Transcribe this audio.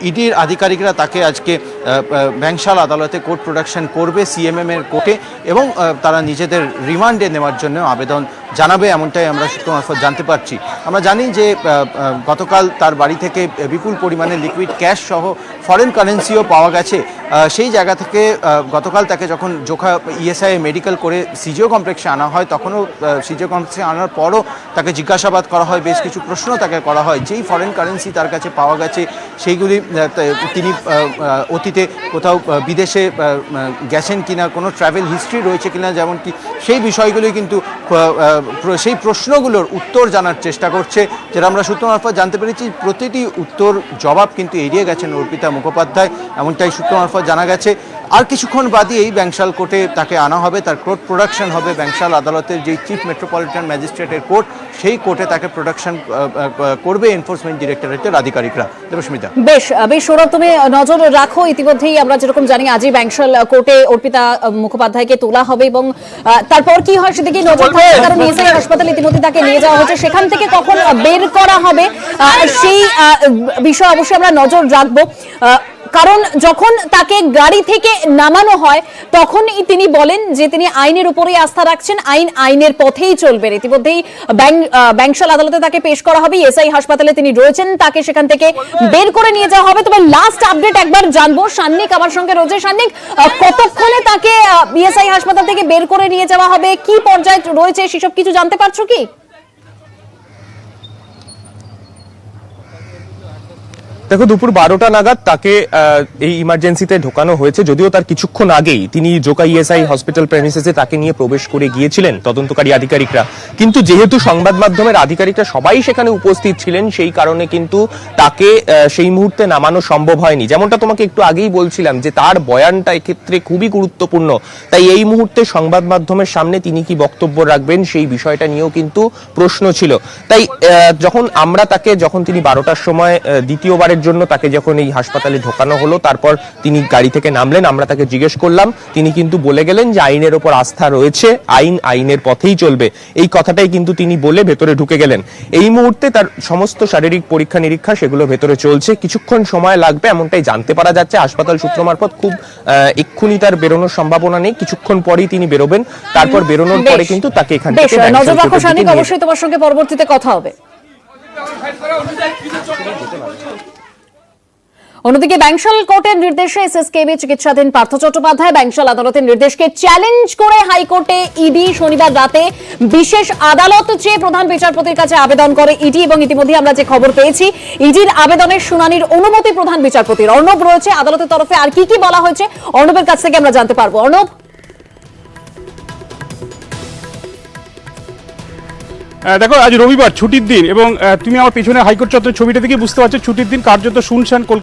ইডির আধিকারিকরা তাকে আজকে ব্যাংশাল আদালতে কোর্ট প্রোডাকশন করবে সিএমএম এর কোর্টে, এবং তারা নিজেদের রিমান্ডে নেওয়ার জন্য আবেদন জানাবে, এমনটাই আমরা সূত্র মারফত জানতে পারছি। আমরা জানি যে গতকাল তার বাড়ি থেকে বিপুল পরিমাণে লিকুইড ক্যাশ সহ ফরেন কারেন্সিও পাওয়া গেছে। সেই জায়গা থেকে গতকাল তাকে যখন জোখা ইএসআই মেডিকেল করে সিজিও কমপ্লেক্সে আনা হয়, তখনও সিজিও কমপ্লেক্সে আনার পরও তাকে জিজ্ঞাসাবাদ করা হয়, বেশ কিছু প্রশ্ন তাকে করা হয়। যেই ফরেন কারেন্সি তার কাছে পাওয়া গেছে সেইগুলি তিনি অতীতে কোথাও বিদেশে গেছেন কিনা, কোনো ট্রাভেল হিস্ট্রি রয়েছে কিনা, যেমন কি সেই বিষয়গুলি কিন্তু সেই প্রশ্নগুলোর উত্তর জানার চেষ্টা করছে। যেটা আমরা সূত্র মারফত জানতে পেরেছি, প্রতিটি উত্তর জবাব কিন্তু এড়িয়ে গেছেন অর্পিতা মুখোপাধ্যায়, এমনটাই সূত্র মারফত জানা গেছে। আর কিছুক্ষণ বাদেই ব্যাংশাল কোর্টে তাকে আনা হবে, তার কোর্ট প্রোডাকশন হবে ব্যাংশাল আদালতের যে চিফ মেট্রোপলিটন ম্যাজিস্ট্রেটের কোর্ট, সেই কোর্টে তাকে প্রোডাকশন করবে এনফোর্সমেন্ট ডিরেক্টরেটের আধিকারিকরা। দেবস্মিতা, বেশ সৌরভ, তুমি নজর রাখো। ইতিমধ্যেই আমরা যেরকম জানি, আজই ব্যাংশাল কোর্টে অর্পিতা মুখোপাধ্যায়কে তোলা হবে, এবং তারপর কি হয় সেদিকে নজর থাকবে, কারণ ইএসআই হাসপাতালে ইতিমধ্যে তাকে নিয়ে যাওয়া হয়েছে। সেখান থেকে কখন বের করা হবে সেই বিষয়ে অবশ্যই আমরা নজর রাখবো, কারণ যখন তাকে গাড়ি থেকে নামানো হয় তখনই তিনি বলেন যে তিনি আইনের উপরেই আস্থা রাখছেন, আইনের পথেই চলবেন। ইতিমধ্যেই ব্যাংশাল আদালতে তাকে পেশ করা হবে, এসআই হাসপাতালে তিনি রয়েছেন, তাকে সেখান থেকে বের করে নিয়ে যাওয়া হবে। তবে লাস্ট আপডেট একবার জানবো, সান্নিক আমার সঙ্গে রয়েছে। সান্নিক, কতক্ষণে তাকে এসআই হাসপাতাল থেকে বের করে নিয়ে যাওয়া হবে, কি পর্যায়ে রয়েছে সেসব কিছু জানতে পারছো কি? দেখো, দুপুর 12টা নাগাদ তাকে এই ইমার্জেন্সিতে ঢোকানো হয়েছে। যদিও তার কিছুক্ষণ আগেই তিনি জোকা ইএসআই হসপিটাল প্রেমিসেসে তাকে নিয়ে প্রবেশ করে গিয়েছিলেন তদন্তকারী আধিকারিকরা, কিন্তু যেহেতু সংবাদ মাধ্যমের আধিকারিকরা সবাই সেখানে উপস্থিত ছিলেন, সেই কারণে কিন্তু তাকে সেই মুহূর্তে নামানো সম্ভব হয়নি। যেমনটা তোমাকে একটু আগেই বলছিলাম যে তার বয়ানটা এক্ষেত্রে খুবই গুরুত্বপূর্ণ, তাই এই মুহূর্তে সংবাদ মাধ্যমের সামনে তিনি কি বক্তব্য রাখবেন সেই বিষয়টা নিয়েও কিন্তু প্রশ্ন ছিল। তাই যখন তিনি 12টার সময় দ্বিতীয়বার জন্য তাকে যখন এই হাসপাতালে ঢোকানো হলো, তারপর তিনি গাড়ি থেকে নামলেন, আমরা তাকে জিজ্ঞেস করলাম, তিনি কিন্তু বলে গেলেন যে আইনের ওপর আস্থা রয়েছে, আইনের পথেই চলবে, এই কথাটাই কিন্তু তিনি বলে ভেতরে ঢুকে গেলেন। এই মুহূর্তে তার সমস্ত শারীরিক পরীক্ষা নিরীক্ষা সেগুলো ভেতরে চলছে, কিছুক্ষণ সময় লাগবে এমনটাই জানতে পারা যাচ্ছে হাসপাতাল সূত্র মারফত। খুব এক্ষুনি তার বেরোনোর সম্ভাবনা নেই, কিছুক্ষণ পরেই তিনি বেরোবেন। তারপর বেরোনোর পরে কিন্তু তাকে এখান থেকে নজর রাখো সানিক, অবশ্যই তোমার সঙ্গে পরবর্তীতে কথা হবে। অন্যদিকে ব্যাংশাল কোর্টের নির্দেশে এসএসকেবি চিকিৎসাধীন পার্থ চট্টোপাধ্যায় ব্যাংশাল আদালতের নির্দেশকে চ্যালেঞ্জ করে হাইকোর্টে ইডি শনিবার রাতে বিশেষ আদালত চেয়ে প্রধান বিচারপতির কাছে আবেদন করে ইডি, এবং ইতিমধ্যে আমরা যে খবর পেয়েছি, ইডির আবেদনের শুনানির অনুমতি প্রধান বিচারপতির। অর্ণব রয়েছে আদালতের তরফে, আর কি কি বলা হয়েছে অর্ণবের কাছ থেকে আমরা জানতে পারবো। অর্ণব, দেখো, আজ রবিবার ছুটির দিন, এবং তুমি আমার পেছনে হাইকোর্ট চত্বরের ছবিটা থেকে বুঝতে পারছো ছুটির দিন, কার্যত শুনশান।